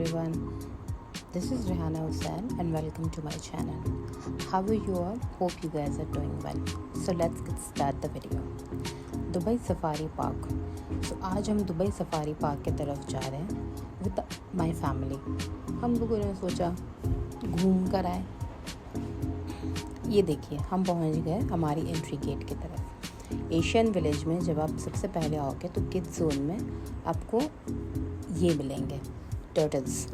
everyone. This is Rehanna Hussain and welcome to my channel. How are you all? Hope you guys are doing well. So let's get start the video. Dubai safari park. तो आज हम Dubai safari park की तरफ जा रहे हैं with my family. हम लोगों ने सोचा घूम कर आए. ये देखिए हम पहुंच गए हमारी एंट्री गेट की तरफ. एशियन विलेज में जब आप सबसे पहले आओगे तो किड्स जोन में आपको ये मिलेंगे टर्टल्स.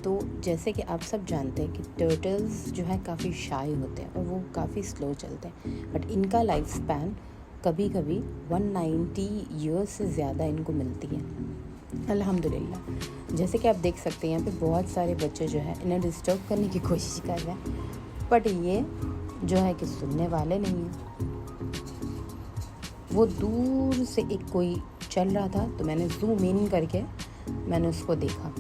तो जैसे कि आप सब जानते हैं कि टर्टल्स जो है काफ़ी शाय होते हैं और वो काफ़ी स्लो चलते हैं, बट इनका लाइफ स्पैन कभी कभी 190 ईयर्स से ज़्यादा इनको मिलती है अल्हम्दुलिल्लाह. जैसे कि आप देख सकते हैं यहाँ पे बहुत सारे बच्चे जो है इन्हें डिस्टर्ब करने की कोशिश कर रहे हैं, बट ये जो है कि सुनने वाले नहीं हैं. वो दूर से एक कोई चल रहा था तो मैंने जूम इन करके मैंने उसको देखा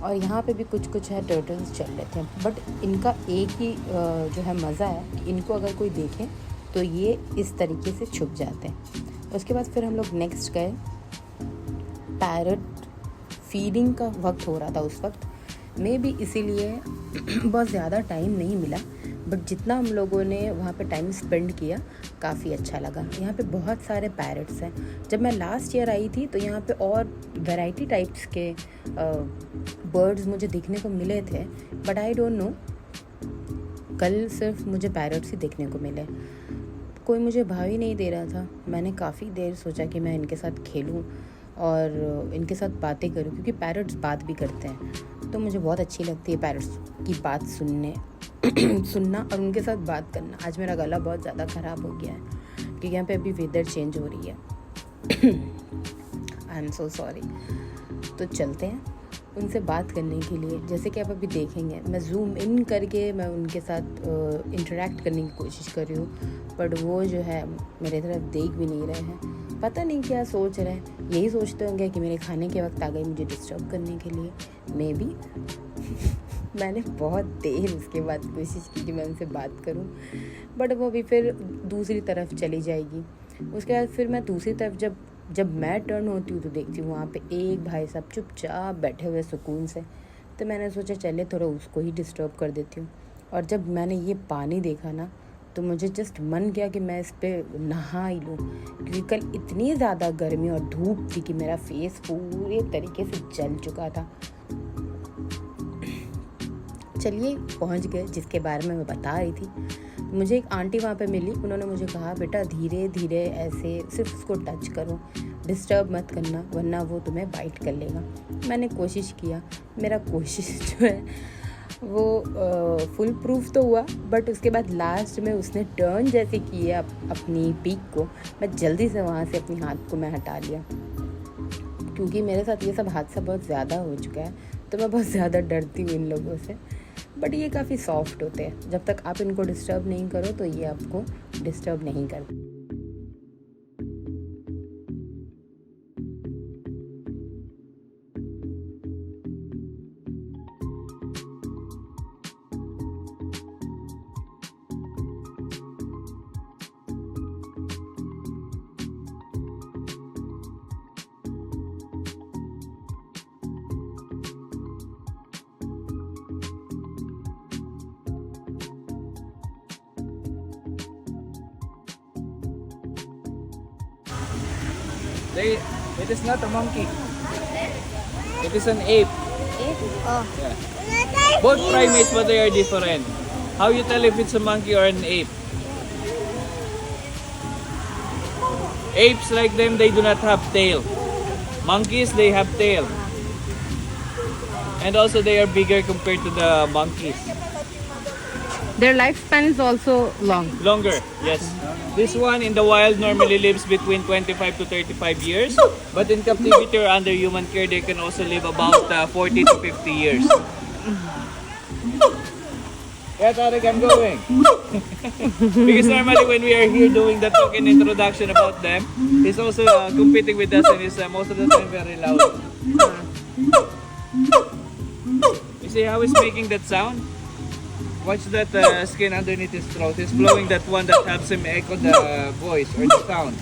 और यहाँ पे भी कुछ है टर्टल्स चल रहे थे, बट इनका एक ही जो है मज़ा है कि इनको अगर कोई देखे तो ये इस तरीके से छुप जाते हैं. उसके बाद फिर हम लोग नेक्स्ट गए. पैरट फीडिंग का वक्त हो रहा था उस वक्त, मे भी इसीलिए बहुत ज़्यादा टाइम नहीं मिला, बट जितना हम लोगों ने वहाँ पे टाइम स्पेंड किया काफ़ी अच्छा लगा. यहाँ पे बहुत सारे पैरट्स हैं. जब मैं लास्ट ईयर आई थी तो यहाँ पे और वैरायटी टाइप्स के बर्ड्स मुझे दिखने को मिले थे, बट आई डोंट नो कल सिर्फ मुझे पैरट्स ही देखने को मिले. कोई मुझे भाव ही नहीं दे रहा था. मैंने काफ़ी देर सोचा कि मैं इनके साथ खेलूं और इनके साथ बातें करूं, क्योंकि पैरट्स बात भी करते हैं तो मुझे बहुत अच्छी लगती है पैरट्स की बात सुनना और उनके साथ बात करना. आज मेरा गला बहुत ज़्यादा ख़राब हो गया है क्योंकि यहाँ पे अभी वेदर चेंज हो रही है. I am so sorry. तो चलते हैं उनसे बात करने के लिए. जैसे कि आप अभी देखेंगे मैं जूम इन करके मैं उनके साथ इंटरेक्ट करने की कोशिश कर रही हूँ, बट वो जो है मेरे तरफ देख भी नहीं रहे हैं. पता नहीं क्या सोच रहे हैं. यही सोचते होंगे कि मेरे खाने के वक्त आ गई मुझे डिस्टर्ब करने के लिए. मे बी मैंने बहुत देर उसके बाद कोशिश की कि मैं उनसे बात करूं, बट वो भी फिर दूसरी तरफ चली जाएगी. उसके बाद फिर मैं दूसरी तरफ जब मैं टर्न होती हूँ तो देखती हूँ वहाँ पे एक भाई साहब चुपचाप बैठे हुए सुकून से. तो मैंने सोचा चले थोड़ा उसको ही डिस्टर्ब कर देती हूँ. और जब मैंने ये पानी देखा ना तो मुझे जस्ट मन किया कि मैं इस पर नहा ही लूँ, क्योंकि कल इतनी ज़्यादा गर्मी और धूप थी कि मेरा फेस पूरे तरीके से जल चुका था. चलिए पहुंच गए जिसके बारे में मैं बता रही थी. मुझे एक आंटी वहाँ पे मिली. उन्होंने मुझे कहा बेटा धीरे धीरे ऐसे सिर्फ उसको टच करो, डिस्टर्ब मत करना वरना वो तुम्हें बाइट कर लेगा. मैंने कोशिश किया. मेरा कोशिश जो है वो फुल प्रूफ तो हुआ, बट उसके बाद लास्ट में उसने टर्न जैसे किया अपनी पीक को, मैं जल्दी से वहाँ से अपनी हाथ को मैं हटा लिया, क्योंकि मेरे साथ ये सब हादसा बहुत ज़्यादा हो चुका है तो मैं बहुत ज़्यादा डरती हूँ इन लोगों से. बट ये काफ़ी सॉफ्ट होते हैं. जब तक आप इनको डिस्टर्ब नहीं करो तो ये आपको डिस्टर्ब नहीं करते. It is not a monkey. It is an ape. Oh. Yeah. Both primates, but they are different. How you tell if it's a monkey or an ape? Apes like them, they do not have tail. Monkeys, they have tail. And also they are bigger compared to the monkeys. Their lifespan is also long. Longer, yes. This one in the wild normally lives between 25 to 35 years. But in captivity or under human care, they can also live about 40 to 50 years. Yeah, Tarek, I'm going. Because normally when we are here doing the talk and introduction about them, he's also competing with us and he's most of the time very loud. You see how he's making that sound? Watch that skin underneath his throat. He's blowing that one that helps him echo the voice or the sound.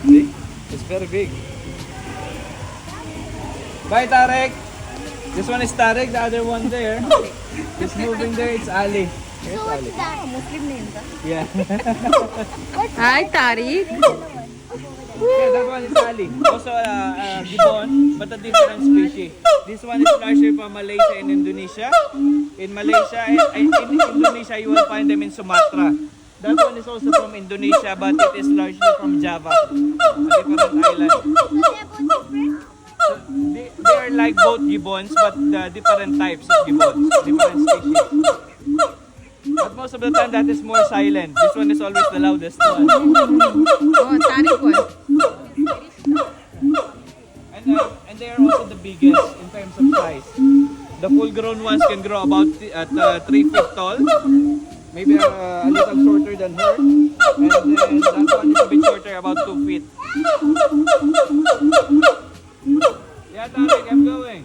See? It's very big. Bye, Tarek. This one is Tarek, the other one there. Just moving there, it's Ali. Here's So what's Ali. that? Muslim name, Yeah. Hi Tariq. Yeah, that one is Ali. Also gibbon, but a different species. This one is largely from Malaysia and Indonesia. In Malaysia and in Indonesia, you will find them in Sumatra. That one is also from Indonesia, but it is largely from Java, a different island. So they're both different? So they are like both gibbons, but different types of gibbons, different species. But most of the time, that is more silent. This one is always the loudest one. Oh, Tariq one. And they are also the biggest in terms of size. The full-grown ones can grow about 3 feet tall, maybe a little shorter than her, and then that one is a bit shorter, about 2 feet. Yeah, Tarek, I'm going.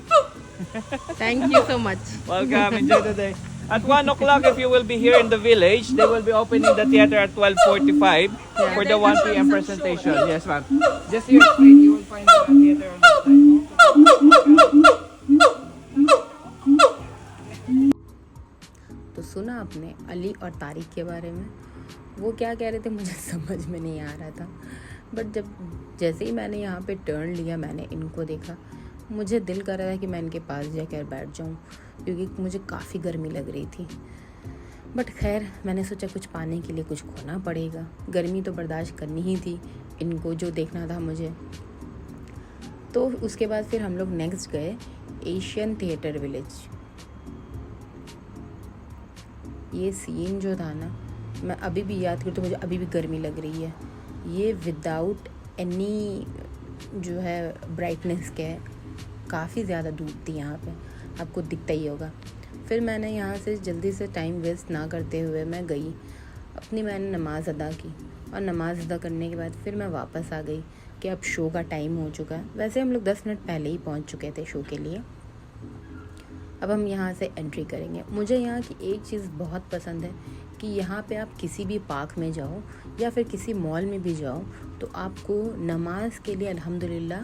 Thank you so much. Welcome, enjoy the day. At 1 o'clock, if you will be here in the village, they will be opening the theater at 12:45 for the 1 p.m. presentation. Yes, ma'am. Just here straight, you will find the theater on the side. तो सुना आपने अली और तारिक के बारे में, वो क्या कह रहे थे मुझे समझ में नहीं आ रहा था, बट जैसे ही मैंने यहाँ पे टर्न लिया, मैंने इनको देखा, मुझे दिल कर रहा था कि मैं इनके पास जाकर बैठ जाऊँ, क्योंकि मुझे काफ़ी गर्मी लग रही थी। बट खैर, मैंने सोचा कुछ पाने के लिए कुछ खोना पड़ेगा, गर्मी तो बर्दाश्त करनी ही थी, इनको जो देखना था मुझे। तो उसके बाद फिर हम लोग नेक्स्ट गए एशियन थिएटर विलेज। ये सीन जो था ना, मैं अभी भी याद करूँ तो मुझे अभी भी गर्मी लग रही है। ये विदाउट एनी जो है ब्राइटनेस के काफ़ी ज़्यादा धूप थी यहाँ पे, आपको दिखता ही होगा। फिर मैंने यहाँ से जल्दी से टाइम वेस्ट ना करते हुए मैं गई, मैंने नमाज़ अदा की, और नमाज़ अदा करने के बाद फिर मैं वापस आ गई कि अब शो का टाइम हो चुका है। वैसे हम लोग 10 मिनट पहले ही पहुँच चुके थे शो के लिए। अब हम यहाँ से एंट्री करेंगे। मुझे यहाँ की एक चीज़ बहुत पसंद है कि यहाँ पे आप किसी भी पार्क में जाओ या फिर किसी मॉल में भी जाओ तो आपको नमाज के लिए अल्हम्दुलिल्लाह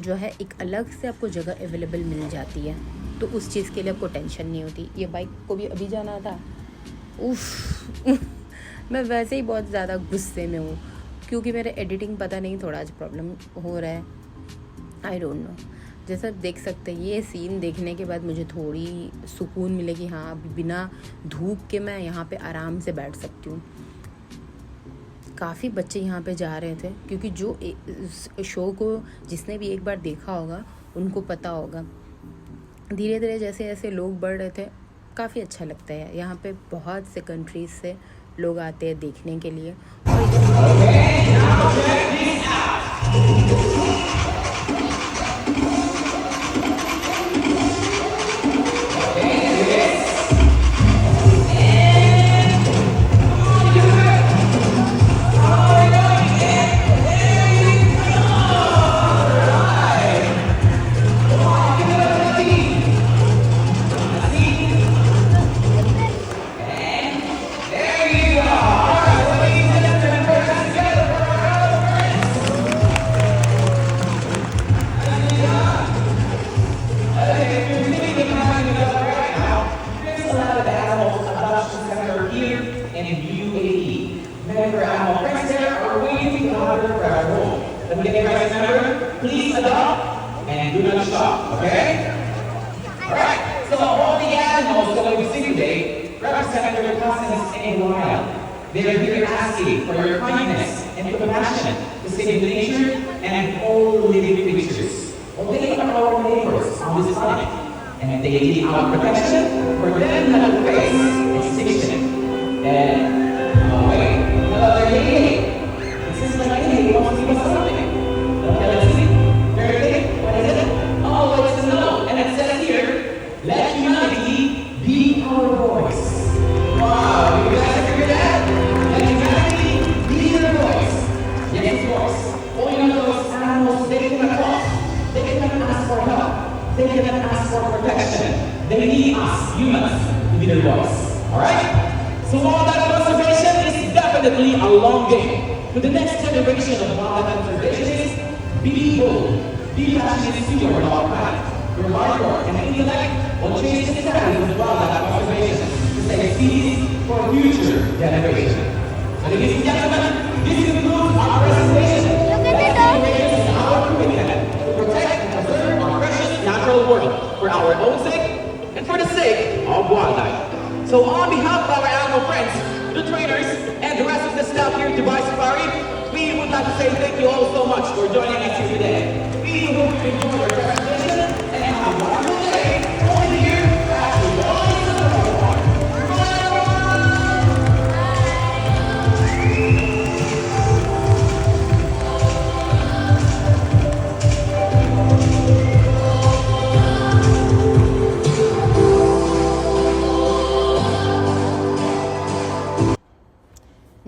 जो है एक अलग से आपको जगह अवेलेबल मिल जाती है, तो उस चीज़ के लिए आपको टेंशन नहीं होती। ये बाइक को भी अभी जाना था, उफ़ मैं वैसे ही बहुत ज़्यादा गुस्से में हूँ क्योंकि मेरे एडिटिंग पता नहीं थोड़ा आज प्रॉब्लम हो रहा है, आई डोंट नो। जैसा देख सकते हैं, ये सीन देखने के बाद मुझे थोड़ी सुकून मिले कि हाँ अभी बिना धूप के मैं यहाँ पे आराम से बैठ सकती हूँ। काफ़ी बच्चे यहाँ पे जा रहे थे क्योंकि जो शो को जिसने भी एक बार देखा होगा उनको पता होगा। धीरे धीरे जैसे जैसे लोग बढ़ रहे थे, काफ़ी अच्छा लगता है। यहाँ पे बहुत से कंट्रीज़ से लोग आते हैं देखने के लिए। They're here asking for your kindness and compassion to save nature and all living creatures. Well, they are our neighbors on this planet, and they need our protection for them not to face extinction. And, oh wait, another hey, it seems like hey wants to give us something. Okay, let's see. Very good. What is it? Oh, it's a note, and it says here, let humanity be our voice. Wow, you guys have figured that? They cannot talk. They cannot ask for help. They cannot ask for protection. They need us, humans, to be their voice. Alright? So wildlife conservation is definitely a long game. To the next generation of wildlife conservationists, be bold, Be passionate to your dog planet. Your hardcore and intellect will change the strategies of wildlife conservation to save species for future generations. So ladies and gentlemen, this concludes our presentation. Look at the dog. Conservation is our commitment to protect and preserve our precious natural world for our own sake and for the sake of wildlife. So on behalf of our animal friends, the trainers, and the rest of the staff here at Dubai Safari, we would like to say thank you all so much for joining us here today. We hope you enjoyed our presentation and have a wonderful day over here at Dubai Safari Park.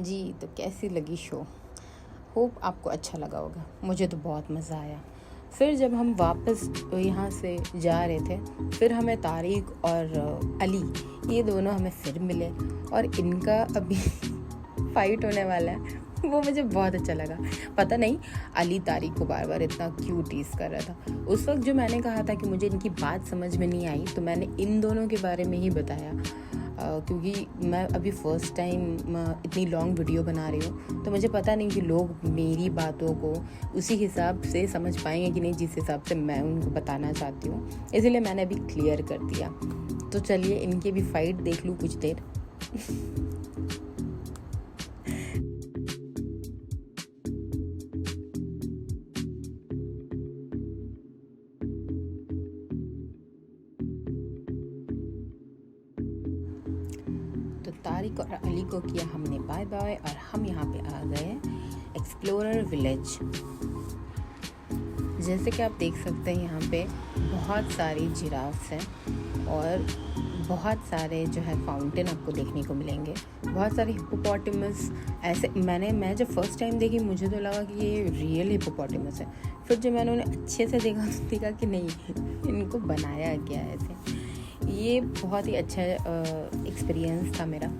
जी, तो कैसी लगी show? Hope आपको अच्छा लगा होगा। मुझे तो बहुत मज़ा आया। फिर जब हम वापस यहाँ से जा रहे थे, फिर हमें तारिक और अली, ये दोनों हमें फिर मिले और इनका अभी फाइट होने वाला है। वो मुझे बहुत अच्छा लगा। पता नहीं अली तारिक को बार बार इतना क्यों टीज़ कर रहा था। उस वक्त जो मैंने कहा था कि मुझे इनकी बात समझ में नहीं आई, तो मैंने इन दोनों के बारे में ही बताया, क्योंकि मैं अभी फ़र्स्ट टाइम इतनी लॉन्ग वीडियो बना रही हूँ, तो मुझे पता नहीं कि लोग मेरी बातों को उसी हिसाब से समझ पाएंगे कि नहीं जिस हिसाब से मैं उनको बताना चाहती हूँ। इसलिए मैंने अभी क्लियर कर दिया। तो चलिए इनकी भी फाइट देख लूँ कुछ देर। तो तारिक और अली को किया हमने बाय बाय और हम यहाँ पे आ गए एक्सप्लोरर विलेज। जैसे कि आप देख सकते हैं यहाँ पे बहुत सारी जिराफ्स हैं और बहुत सारे जो है फाउंटेन आपको देखने को मिलेंगे, बहुत सारे हिप्पोपोटामस। ऐसे मैं जब फर्स्ट टाइम देखी मुझे तो लगा कि ये रियल हिप्पोपोटामस है। फिर जब मैंने उन्हें अच्छे से देखा कि नहीं, इनको बनाया गया है ऐसे। ये बहुत ही अच्छा एक्सपीरियंस था मेरा।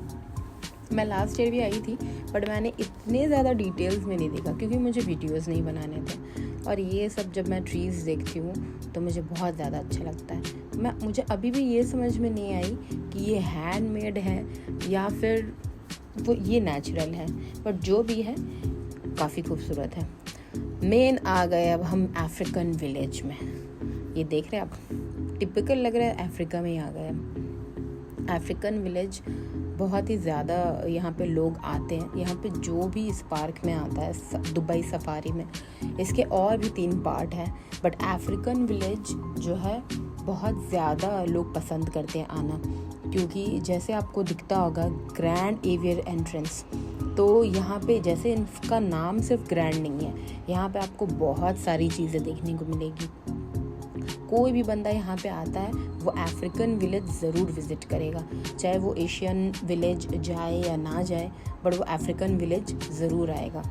मैं लास्ट ईयर भी आई थी, बट मैंने इतने ज़्यादा डिटेल्स में नहीं देखा क्योंकि मुझे वीडियोस नहीं बनाने थे। और ये सब जब मैं ट्रीज़ देखती हूँ तो मुझे बहुत ज़्यादा अच्छा लगता है। मुझे अभी भी ये समझ में नहीं आई कि ये हैंडमेड है या फिर वो ये नेचुरल है, बट जो भी है काफ़ी खूबसूरत है। मेन आ गए अब हम अफ्रीकन विलेज में। ये देख रहे हैं आप, टिपिकल लग रहा है अफ्रीका में ही आ गए। अफ्रीकन विलेज बहुत ही ज़्यादा यहाँ पे लोग आते हैं। यहाँ पे जो भी इस पार्क में आता है, दुबई सफारी में, इसके और भी 3 पार्ट हैं, बट अफ्रीकन विलेज जो है बहुत ज़्यादा लोग पसंद करते हैं आना, क्योंकि जैसे आपको दिखता होगा ग्रैंड एवियर एंट्रेंस, तो यहाँ पे जैसे इनका नाम सिर्फ ग्रैंड नहीं है, यहाँ पे आपको बहुत सारी चीज़ें देखने को मिलेगी। कोई भी बंदा यहाँ पे आता है वो अफ्रीकन विलेज ज़रूर विज़िट करेगा, चाहे वो एशियन विलेज जाए या ना जाए, बट वो अफ्रीकन विलेज ज़रूर आएगा,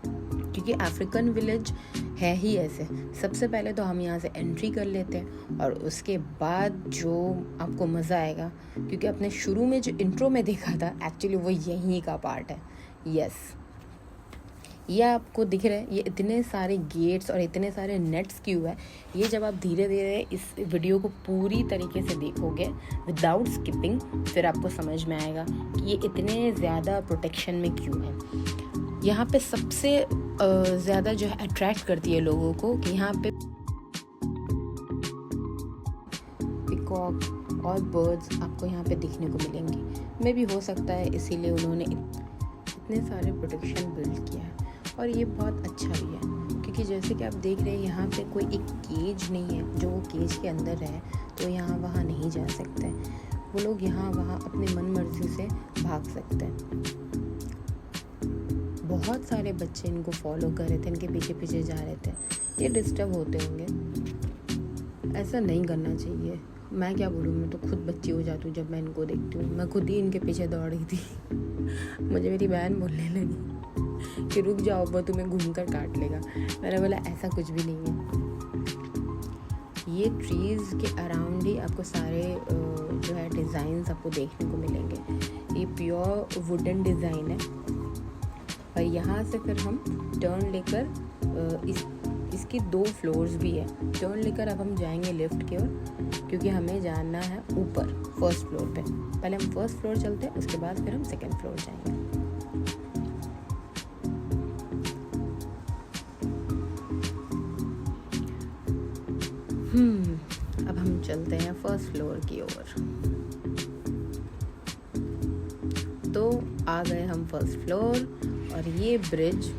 क्योंकि अफ्रीकन विलेज है ही ऐसे। सबसे पहले तो हम यहाँ से एंट्री कर लेते हैं और उसके बाद जो आपको मज़ा आएगा, क्योंकि अपने शुरू में जो इंट्रो में देखा था एक्चुअली वो यहीं का पार्ट है। यस, ये आपको दिख रहा है, ये इतने सारे गेट्स और इतने सारे नेट्स क्यों है। ये जब आप धीरे धीरे इस वीडियो को पूरी तरीके से देखोगे विदाउट स्किपिंग, फिर आपको समझ में आएगा कि ये इतने ज़्यादा प्रोटेक्शन में क्यों है। यहाँ पे सबसे ज़्यादा जो है अट्रैक्ट करती है लोगों को कि यहाँ पे पिकॉक और बर्ड्स आपको यहाँ पे देखने को मिलेंगे। मे भी हो सकता है इसीलिए उन्होंने इतने सारे प्रोटेक्शन बिल्ड किया है। और ये बहुत अच्छा भी है, क्योंकि जैसे कि आप देख रहे हैं यहाँ पे कोई एक केज नहीं है जो वो केज के अंदर है तो यहाँ वहाँ नहीं जा सकते। वो लोग यहाँ वहाँ अपनी मन मर्जी से भाग सकते हैं। बहुत सारे बच्चे इनको फॉलो कर रहे थे, इनके पीछे पीछे जा रहे थे। ये डिस्टर्ब होते होंगे, ऐसा नहीं करना चाहिए। मैं क्या बोलूँ, मैं तो खुद बच्ची हो जाती हूँ जब मैं इनको देखती हूँ। मैं खुद ही इनके पीछे दौड़ रही थी। मुझे मेरी बहन बोलने लगी कि रुक जाओ, वो तुम्हें घूम कर काट लेगा। मैंने बोला ऐसा कुछ भी नहीं है। ये ट्रीज़ के अराउंड ही आपको सारे जो है डिज़ाइंस आपको देखने को मिलेंगे। ये प्योर वुडन डिज़ाइन है। और यहाँ से फिर हम टर्न लेकर इस इसकी 2 फ्लोर्स भी है। टर्न लेकर अब हम जाएंगे लिफ्ट की ओर, क्योंकि हमें जाना है ऊपर फर्स्ट फ्लोर पे। पहले हम फर्स्ट फ्लोर चलते हैं, उसके बाद फिर हम सेकंड फ्लोर जाएंगे। अब हम चलते हैं फर्स्ट फ्लोर की ओर। तो आ गए हम फर्स्ट फ्लोर, और ये ब्रिज,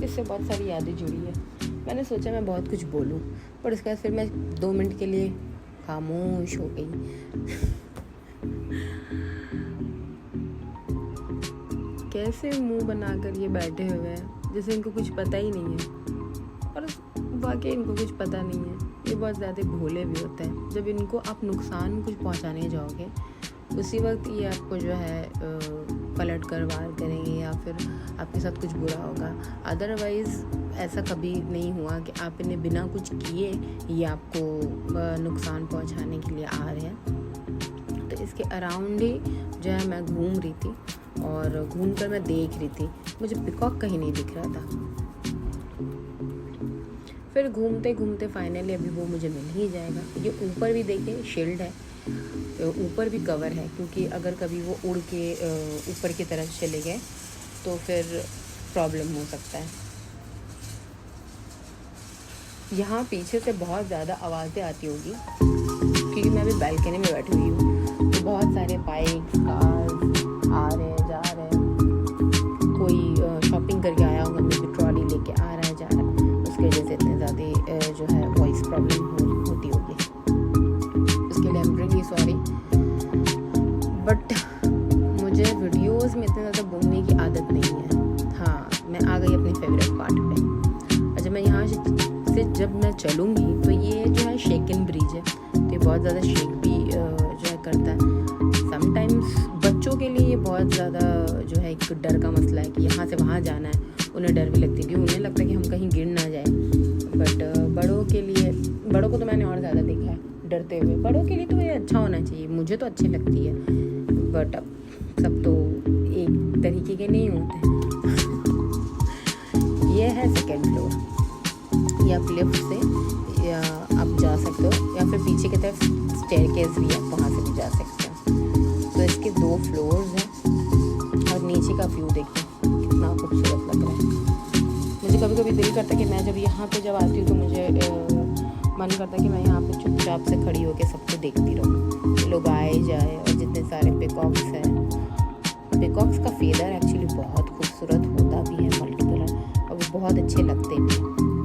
इससे बहुत सारी यादें जुड़ी है। मैंने सोचा मैं बहुत कुछ बोलूं, पर उसके बाद फिर मैं 2 मिनट के लिए खामोश हो गई। कैसे मुंह बनाकर ये बैठे हुए हैं जैसे इनको कुछ पता ही नहीं है, और वाकई इनको कुछ पता नहीं है। ये बहुत ज़्यादा भोले भी होते हैं। जब इनको आप नुकसान कुछ पहुंचाने जाओगे, उसी वक्त ये आपको जो है पलट कर वार करेंगे, या फिर आपके साथ कुछ बुरा होगा। अदरवाइज़ ऐसा कभी नहीं हुआ कि आप इन्हें बिना कुछ किए ये आपको नुकसान पहुंचाने के लिए आ रहे हैं। तो इसके अराउंड ही जो है मैं घूम रही थी, और घूमकर मैं देख रही थी, मुझे पिकॉक कहीं नहीं दिख रहा था। फिर घूमते घूमते फाइनली अभी वो मुझे मिल ही जाएगा। ये ऊपर भी देखिए शील्ड है, ऊपर भी कवर है, क्योंकि अगर कभी वो उड़ के ऊपर की तरफ चले गए तो फिर प्रॉब्लम हो सकता है। यहाँ पीछे से बहुत ज़्यादा आवाज़ें आती होगी, क्योंकि मैं अभी बैल्कनी में बैठी हुई हूँ। तो बहुत सारे बाइक, कार्स आ रहे हैं, जा रहे हैं। कोई शॉपिंग करके आया होगा, मेरी ट्रॉली लेके आ रहा है, जा रहा है। उसकी वजह से इतने ज़्यादा जो है वॉइस प्रॉब्लम होती होगी। उसके लिए I am really sorry. But मुझे वीडियोस में इतने ज़्यादा बोलने की आदत नहीं है। हाँ, मैं आ गई अपनी फेवरेट पार्ट पे। अच्छा, मैं यहाँ से जब मैं चलूँगी तो ये जो है शेकन ब्रिज है, तो ये बहुत ज़्यादा शेक भी जो है करता है। समटाइम्स बच्चों के लिए ये बहुत ज़्यादा जो है एक डर का मसला है कि यहाँ से वहाँ जाना है। उन्हें डर भी लगती है, क्योंकि उन्हें लगता है कि हम कहीं गिर ना जाए। बट बड़ों के लिए, बड़ों को तो मैंने और ज़्यादा देखा है डरते हुए। बड़ों के लिए तो ये अच्छा होना चाहिए, मुझे तो अच्छी लगती है। बट अब सब तो एक तरीके के नहीं होते। ये है सेकेंड फ्लोर। ये आप लिफ्ट से या आप जा सकते हो, या फिर पीछे की तरफ स्टेयरकेस भी है, वहाँ से भी जा सकते हो। तो इसके 2 फ्लोर्स हैं, और नीचे का व्यू देखिए कितना खूबसूरत लग रहा है। मुझे कभी कभी दिल करता है कि मैं जब यहाँ पे जब आती हूँ तो मुझे मन करता है कि मैं यहाँ पे चुपचाप से खड़ी होकर सबको देखती रहूँ, लोग आए जाए। और जितने सारे पिकॉक्स हैं, पिकॉक्स का फेदर एक्चुअली बहुत खूबसूरत होता भी है, मल्टी कलर, और वो बहुत अच्छे लगते भी।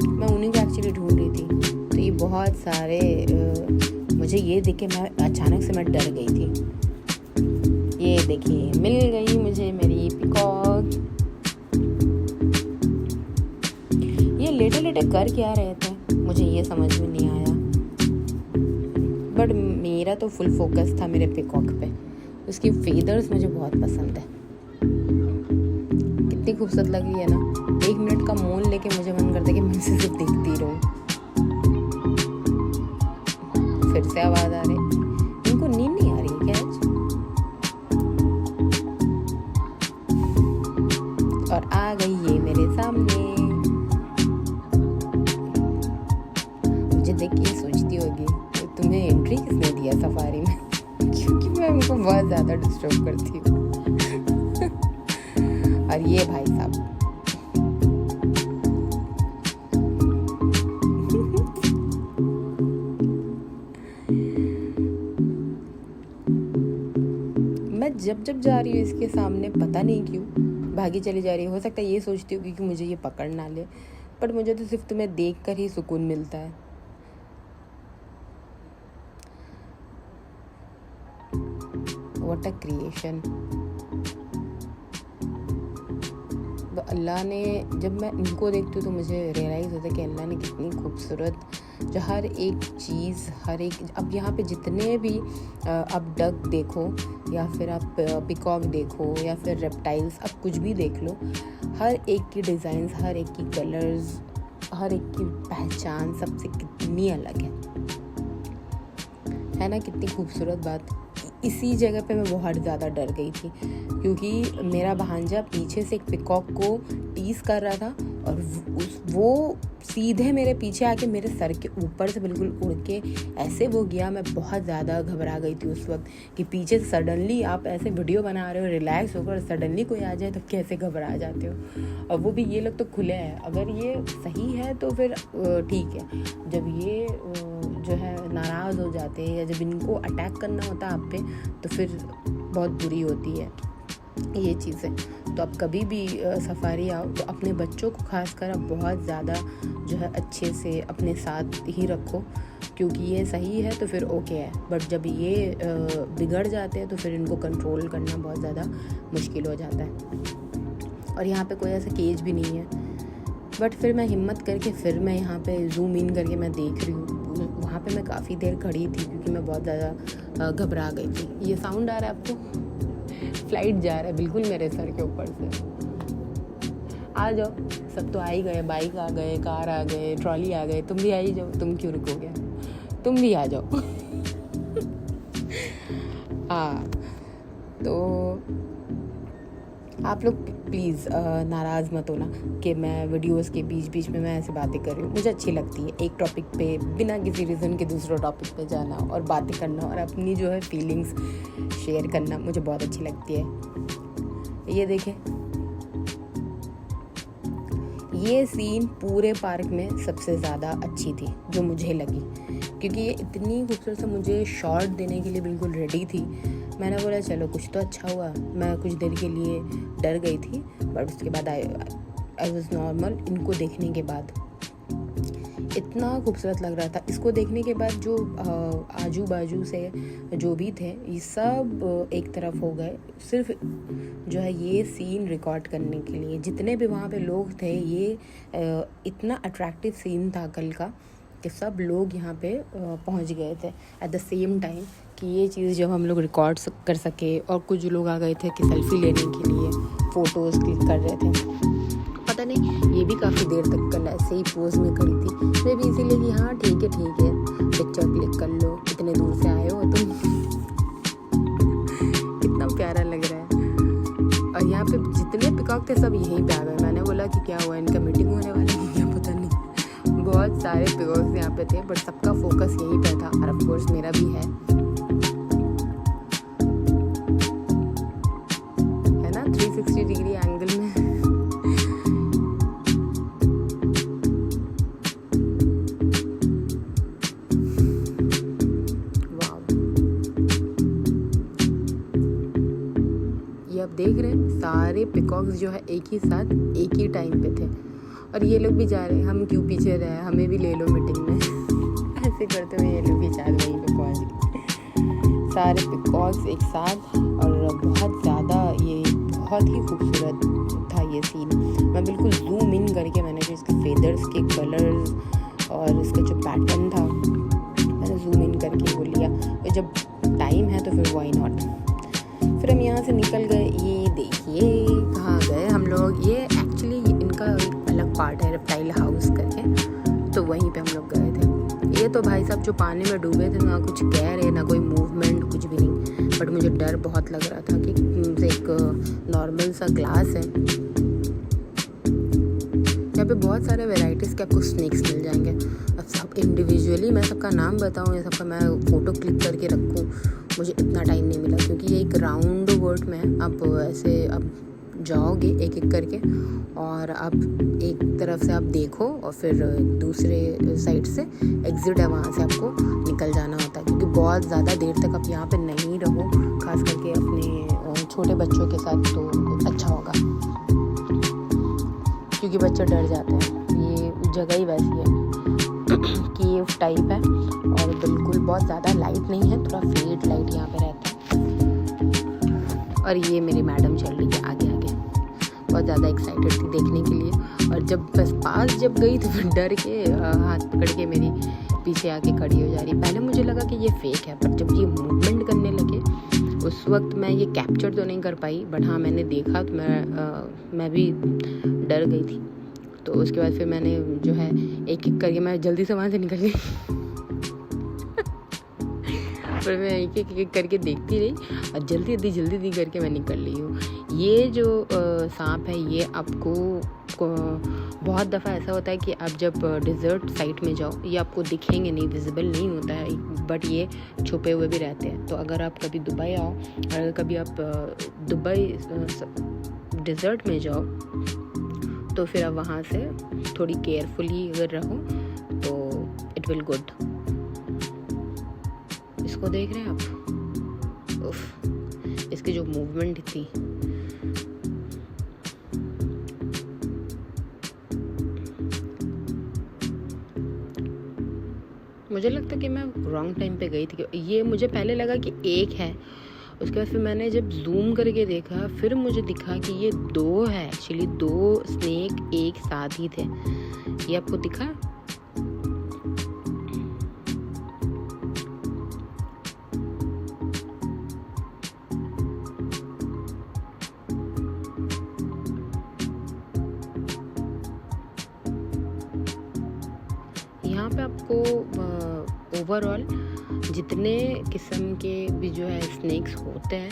मैं उन्हीं को एक्चुअली ढूंढ रही थी, तो ये बहुत सारे मुझे ये देख के मैं अचानक से मैं डर गई थी। ये देखिए मिल गई मुझे मेरी पिकॉक। ये लेटे लेटे कर क्या रहे थे मुझे ये समझ में नहीं आया, बट मेरा तो फुल फोकस था मेरे पिकॉक पे। उसकी फेदर्स मुझे बहुत पसंद है, कितनी खूबसूरत लग रही है ना। 1 मिनट का मौन लेके मुझे मन करता है कि मैं इसे सिर्फ देखती रहूं। फिर से आवाज आ रही, इनको नींद नहीं आ रही है क्या आज? और आ गई ये मेरे सामने। मुझे देख के सोचती होगी तो तुम्हें एंट्री किसने दिया सफारी में? क्योंकि मैं उनको बहुत ज़्यादा डिस्टर्ब करती हूँ। और ये भाई साहब मैं जब जा रही हूँ इसके सामने, पता नहीं क्यों भागी चली जा रही है। हो सकता है ये सोचती हूँ कि मुझे ये पकड़ ना ले, पर मुझे तो सिर्फ तुम्हें देखकर ही सुकून मिलता है। What a creation. तो अल्लाह ने, जब मैं इनको देखती हूँ तो मुझे रियलाइज़ होता है कि अल्लाह ने कितनी खूबसूरत जो हर एक चीज़, हर एक, अब यहाँ पे जितने भी आप डक देखो या फिर आप पिकॉक देखो या फिर रेप्टाइल्स, आप कुछ भी देख लो, हर एक की डिज़ाइंस, हर एक की कलर्स, हर एक की पहचान सबसे कितनी अलग है ना। कितनी खूबसूरत बात। इसी जगह पे मैं बहुत ज़्यादा डर गई थी, क्योंकि मेरा भांजा पीछे से एक पिकॉक को टीज कर रहा था और वो सीधे मेरे पीछे आके मेरे सर के ऊपर से बिल्कुल उड़ के ऐसे वो गया। मैं बहुत ज़्यादा घबरा गई थी उस वक्त कि पीछे से सडनली आप ऐसे वीडियो बना रहे हो रिलैक्स होकर, सडनली कोई आ जाए तो कैसे घबरा जाते हो। और वो भी ये लोग तो खुले हैं, अगर ये सही है तो फिर ठीक है, जब ये जो है नाराज़ हो जाते हैं या जब इनको अटैक करना होता है आप पे तो फिर बहुत बुरी होती है ये चीज़ें। तो आप कभी भी सफारी आओ तो अपने बच्चों को खासकर आप बहुत ज़्यादा जो है अच्छे से अपने साथ ही रखो, क्योंकि ये सही है तो फिर ओके है, बट जब ये बिगड़ जाते हैं तो फिर इनको कंट्रोल करना बहुत ज़्यादा मुश्किल हो जाता है। और यहाँ पे कोई ऐसा केज भी नहीं है, बट फिर मैं हिम्मत करके फिर मैं यहाँ पे जूम इन करके मैं देख रही हूँ। वहाँ पे मैं काफ़ी देर खड़ी थी क्योंकि मैं बहुत ज़्यादा घबरा गई थी। ये साउंड आ रहा है आपको? फ्लाइट जा रहा है बिल्कुल मेरे सर के ऊपर से। आ जाओ, सब तो आ ही गए, बाइक आ गए, कार आ गए, ट्रॉली आ गए, तुम भी आ ही जाओ, तुम क्यों रुकोगे, तुम भी आ जाओ। हाँ, तो आप लोग प्लीज़ नाराज़ मत होना कि मैं वीडियोस के बीच बीच में मैं ऐसे बातें कर रही हूँ। मुझे अच्छी लगती है एक टॉपिक पे बिना किसी रीज़न के दूसरे टॉपिक पे जाना और बातें करना और अपनी जो है फीलिंग्स शेयर करना, मुझे बहुत अच्छी लगती है। ये देखें, ये सीन पूरे पार्क में सबसे ज़्यादा अच्छी थी जो मुझे लगी, क्योंकि ये इतनी खूबसूरत से मुझे शॉट देने के लिए बिल्कुल रेडी थी। मैंने बोला चलो कुछ तो अच्छा हुआ। मैं कुछ देर के लिए डर गई थी, बट उसके बाद आई वॉज नॉर्मल। इनको देखने के बाद इतना खूबसूरत लग रहा था। इसको देखने के बाद जो आजू बाजू से जो भी थे ये सब एक तरफ हो गए, सिर्फ जो है ये सीन रिकॉर्ड करने के लिए। जितने भी वहाँ पे लोग थे, ये इतना अट्रैक्टिव सीन था कल का कि सब लोग यहाँ पे पहुँच गए थे एट द सेम टाइम कि ये चीज़ जब हम लोग रिकॉर्ड कर सके। और कुछ लोग आ गए थे कि सेल्फी लेने के लिए फ़ोटोज़ क्लिक कर रहे थे। पता नहीं, ये भी काफ़ी देर तक कल ऐसे ही पोज में खड़ी थी। मैं भी इसीलिए कि हाँ ठीक है पिक्चर क्लिक कर लो, इतने दूर से आए हो तुम। कितना प्यारा लग रहा है। और यहाँ पे जितने पिकॉक थे सब यहीं पे आ गए। मैंने बोला कि क्या हुआ, इनका मीटिंग होने वाली है क्या, पता नहीं। बहुत सारे पिकॉक्स यहाँ पे थे, बट सबका फोकस यहीं पे था और ऑफ कोर्स मेरा भी है ना 360 डिग्री एंगल में। आप देख रहे हैं सारे पिकॉक्स जो है एक ही साथ एक ही टाइम पे थे। और ये लोग भी जा रहे हैं, हम क्यों पीछे रहे, हमें भी ले लो मीटिंग में। ऐसे करते हुए ये लोग भी शायद वहीं पे पहुंच गए, सारे पिकॉक्स एक साथ। और बहुत ज़्यादा ये बहुत ही खूबसूरत था ये सीन। मैं बिल्कुल जूम इन करके मैंने जो इसके फेदर्स के कलर्स और इसका जो पैटर्न था मैंने जूम इन करके वो लिया। और जब टाइम है तो फिर व्हाई नॉट। फिर हम यहाँ से निकल गए। ये देखिए कहाँ गए हम लोग। ये एक्चुअली इनका एक अलग पार्ट है रेप्टाइल हाउस करके, तो वहीं पे हम लोग गए थे। ये तो भाई साहब जो पानी में डूबे थे, ना कुछ कह रहे ना कोई मूवमेंट, कुछ भी नहीं। बट मुझे डर बहुत लग रहा था कि एक नॉर्मल सा ग्लास है। यहाँ पे बहुत सारे वेराइटीज़ के आपको स्नेक्स मिल जाएंगे। अब सब इंडिविजुअली मैं सबका नाम बताऊँ या सबका मैं फ़ोटो क्लिक करके रखूँ, मुझे इतना टाइम नहीं मिला, क्योंकि ये एक राउंड वर्ड में है। आप ऐसे आप जाओगे एक एक करके और आप एक तरफ से आप देखो और फिर दूसरे साइड से एग्ज़िट है, वहाँ से आपको निकल जाना होता है। क्योंकि बहुत ज़्यादा देर तक आप यहाँ पे नहीं रहो, खास करके अपने छोटे बच्चों के साथ तो अच्छा होगा, क्योंकि बच्चे डर जाते हैं। ये जगह ही वैसी है, केव टाइप है और बिल्कुल बहुत ज़्यादा लाइट नहीं है, थोड़ा फेड लाइट यहाँ पे रहता है। और ये मेरी मैडम चल रही है आगे आगे, बहुत ज़्यादा एक्साइटेड थी देखने के लिए। और जब बस पास जब गई तो फिर डर के हाथ पकड़ के मेरी पीछे आके खड़ी हो जा रही। पहले मुझे लगा कि ये फेक है, पर जब ये मूवमेंट करने लगे उस वक्त मैं ये कैप्चर तो नहीं कर पाई, बट हाँ मैंने देखा तो मैं भी डर गई थी। तो उसके बाद फिर मैंने जो है एक एक करके मैं जल्दी से वहाँ से निकल गई। पर मैं एक करके देखती रही और जल्दी करके मैं निकल ली हूँ। ये जो सांप है ये आपको बहुत दफ़ा ऐसा होता है कि आप जब डिज़र्ट साइट में जाओ ये आपको दिखेंगे नहीं, विजिबल नहीं होता है, बट ये छुपे हुए भी रहते हैं। तो अगर आप कभी दुबई आओ और अगर कभी आप दुबई डिज़र्ट में जाओ तो फिर आप वहाँ से थोड़ी केयरफुली अगर रहो तो इट विल गुड। इसको देख रहे हैं आप, उफ, इसकी जो मूवमेंट थी, मुझे लगता कि मैं रॉन्ग टाइम पे गई थी। ये मुझे पहले लगा कि एक है, उसके बाद फिर मैंने जब जूम करके देखा फिर मुझे दिखा कि ये 2 है, एक्चुअली 2 स्नेक एक साथ ही थे। ये आपको दिखा? यहाँ पे आपको ओवरऑल जितने किस्म के भी जो है स्नेक्स होते हैं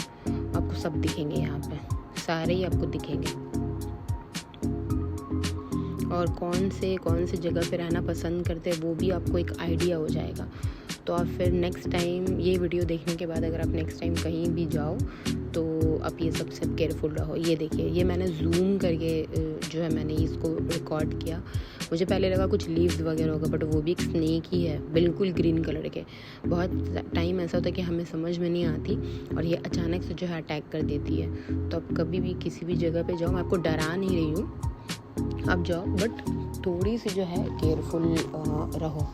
आपको सब दिखेंगे, यहाँ पे सारे ही आपको दिखेंगे। और कौन से जगह पे रहना पसंद करते हैं वो भी आपको एक आइडिया हो जाएगा। तो आप फिर नेक्स्ट टाइम ये वीडियो देखने के बाद अगर आप नेक्स्ट टाइम कहीं भी जाओ तो आप ये सबसे केयरफुल रहो। ये देखिए, ये मैंने जूम करके जो है मैंने इसको रिकॉर्ड किया। मुझे पहले लगा कुछ लीव्स वगैरह होगा, बट वो भी एक स्नेक ही है, बिल्कुल ग्रीन कलर के। बहुत टाइम ऐसा होता है कि हमें समझ में नहीं आती और ये अचानक से जो है अटैक कर देती है। तो आप कभी भी किसी भी जगह पे जाओ, मैं आपको डरा नहीं रही हूँ, आप जाओ बट थोड़ी सी जो है केयरफुल रहो,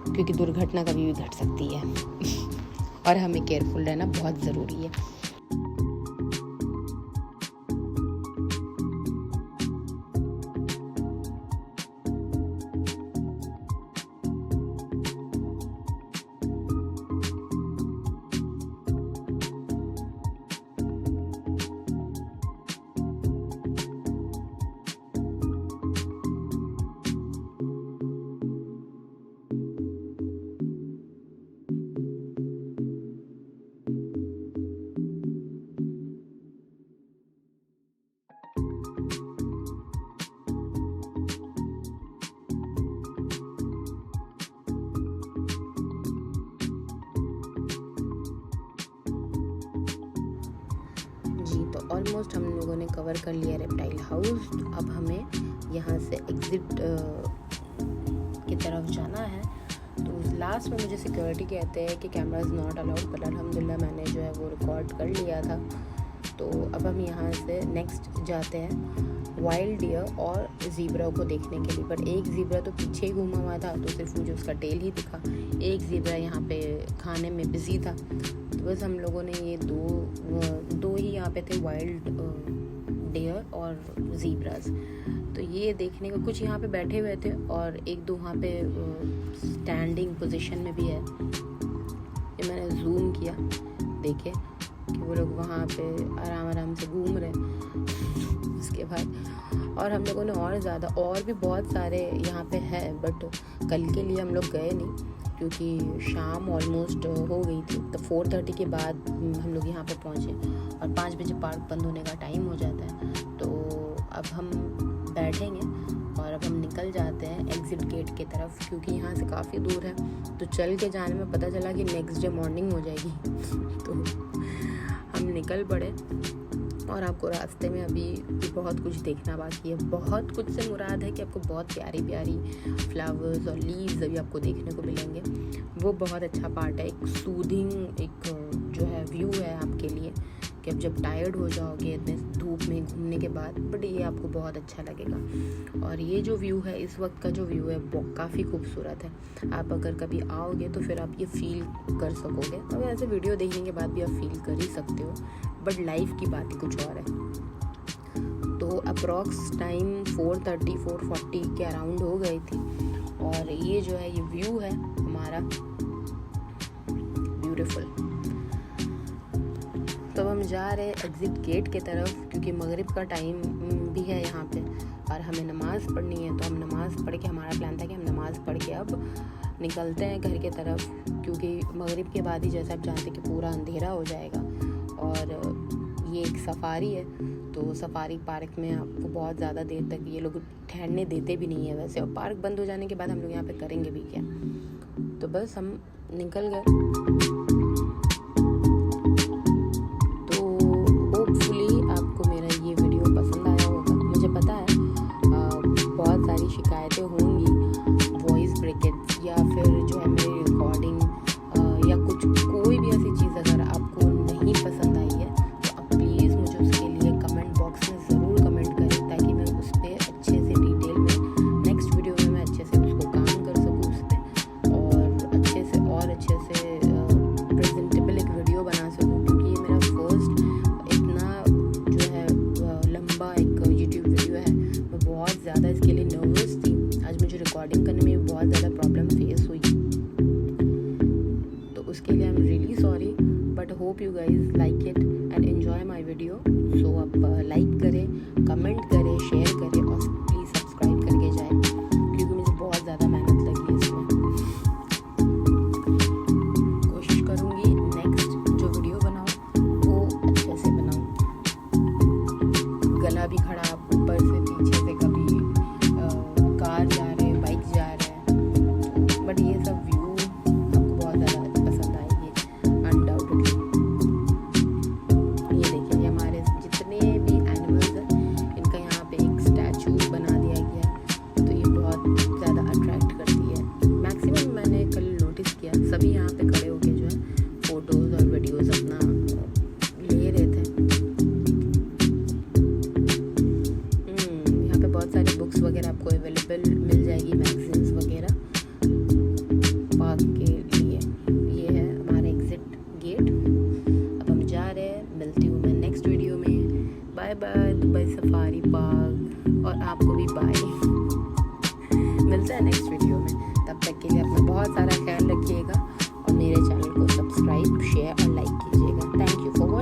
क्योंकि दुर्घटना कभी भी घट सकती है और हमें केयरफुल रहना बहुत ज़रूरी है। तो ऑलमोस्ट हम लोगों ने कवर कर लिया रेप्टाइल हाउस। अब हमें यहाँ से एग्ज़िट की तरफ जाना है। तो लास्ट में मुझे सिक्योरिटी कहते हैं कि कैमराज नॉट अलाउड, पर अल्हम्दुलिल्लाह मैंने जो है वो रिकॉर्ड कर लिया था। तो अब हम यहाँ से नेक्स्ट जाते हैं वाइल्ड डियर और ज़ीब्रा को देखने के लिए। बट एक ज़ीब्रा तो पीछे ही घूमा हुआ था, तो सिर्फ मुझे उसका टेल ही दिखा। एक ज़ीब्रा यहाँ पे खाने में बिज़ी था। तो बस हम लोगों ने ये दो ही यहाँ पे थे, वाइल्ड डियर और ज़ीब्रास। तो ये देखने को कुछ यहाँ पे बैठे हुए थे और एक दो वहाँ पे स्टैंडिंग पोजीशन में भी है। ये मैंने जूम किया, देखे कि वो लोग वहाँ पे आराम से घूम रहे। उसके बाद और हम लोगों ने और भी बहुत सारे यहाँ पे है, बट कल के लिए हम लोग गए नहीं क्योंकि शाम ऑलमोस्ट हो गई थी। तो 4:30 के बाद हम लोग यहाँ पे पहुँचे और 5 बजे पार्क बंद होने का टाइम हो जाता है। तो अब हम बैठेंगे और अब हम निकल जाते हैं एग्ज़िट गेट की तरफ, क्योंकि यहाँ से काफ़ी दूर है। तो चल के जाने में पता चला कि नेक्स्ट डे मॉर्निंग हो जाएगी। तो हम निकल पड़े और आपको रास्ते में अभी भी बहुत कुछ देखना बाकी है। बहुत कुछ से मुराद है कि आपको बहुत प्यारी प्यारी फ्लावर्स और लीव्स अभी आपको देखने को मिलेंगे। वो बहुत अच्छा पार्ट है, एक सूदिंग एक जो है व्यू है आपके लिए कि अब जब टायर्ड हो जाओगे इतने धूप में घूमने के बाद, बट ये आपको बहुत अच्छा लगेगा। और ये जो व्यू है, इस वक्त का जो व्यू है वो काफ़ी खूबसूरत है। आप अगर कभी आओगे तो फिर आप ये फील कर सकोगे। अब ऐसे वीडियो देखने के बाद भी आप फील कर ही सकते हो, बट लाइफ की बात ही कुछ और है। तो अप्रॉक्स टाइम 4:40 के अराउंड हो गई थी और ये जो है ये व्यू है हमारा, ब्यूटीफुल। तो हम जा रहे हैं एग्ज़िट गेट की तरफ, क्योंकि मगरिब का टाइम भी है यहाँ पे और हमें नमाज़ पढ़नी है। तो हम नमाज़ पढ़ के, हमारा प्लान था कि हम नमाज़ पढ़ के अब निकलते हैं घर की तरफ, क्योंकि मगरिब के बाद ही जैसे आप जानते हैं कि पूरा अंधेरा हो जाएगा। और ये एक सफारी है, तो सफारी पार्क में आपको बहुत ज़्यादा देर तक ये लोग ठहरने देते भी नहीं है वैसे, और पार्क बंद हो जाने के बाद हम लोग यहाँ पे करेंगे भी क्या। तो बस हम निकल गए। तो होपफुली आपको मेरा ये वीडियो पसंद आया होगा। मुझे पता है बहुत सारी शिकायतें होंगी, वॉइस ब्रेकेज या फिर जो है मेरी रिकॉर्डिंग या कुछ कोई भी ऐसी चीज़ अगर आपको नहीं पसंद आई है तो आप प्लीज़ मुझे उसके लिए कमेंट बॉक्स में ज़रूर कमेंट करें, ताकि मैं उस पर अच्छे से डिटेल में नेक्स्ट वीडियो में मैं अच्छे से उसको काम कर सकूँ उस पर, और अच्छे से प्रेजेंटेबल एक वीडियो बना सकूँ। क्योंकि ये मेरा फर्स्ट इतना जो है लंबा एक यूट्यूब वीडियो है। मैं बहुत ज़्यादा इसके लिए नर्वस थी। आज मुझे रिकॉर्डिंग करने में बहुत ज़्यादा प्रॉब्लम फेस हुई, तो उसके लिए I am really sorry, but hope you guys like it and enjoy my video. So आप लाइक करें, कमेंट करें, शेयर करें और प्लीज़ सब्सक्राइब करके जाएं, क्योंकि मुझे बहुत ज़्यादा मेहनत लगी है इसमें। कोशिश करूँगी नेक्स्ट जो वीडियो बनाऊँ वो अच्छे से बनाऊँ। गला भी खराब, ऊपर से पीछे से कभी कार जा रहे हैं, बाइक जा रहे हैं, बट ये सब व्यू आपको बहुत ज़्यादा पसंद आएगी अनडाउटेडली। ये देखिए, ये हमारे जितने भी एनिमल्स हैं इनका यहाँ पे एक स्टैचू बना दिया गया है, तो ये बहुत ज़्यादा अट्रैक्ट करती है। मैक्सिमम मैंने कल नोटिस किया सभी यहाँ पे खड़े होके जो है फ़ोटोज़ और वीडियोज़ अपना ले रहे थे। यहाँ पे बहुत सारी बुक्स वगैरह आपको अवेलेबल मिल जाएगी, मैगजीन्स वगैरह पार्क के लिए। ये है हमारा एग्जिट गेट। अब हम जा रहे हैं, मिलती हूँ मैं नेक्स्ट वीडियो में। Bye bye Dubai safari park, और आपको भी बाय। मिलता है नेक्स्ट वीडियो में, तब तक के लिए अपना बहुत सारा ख्याल रखिएगा।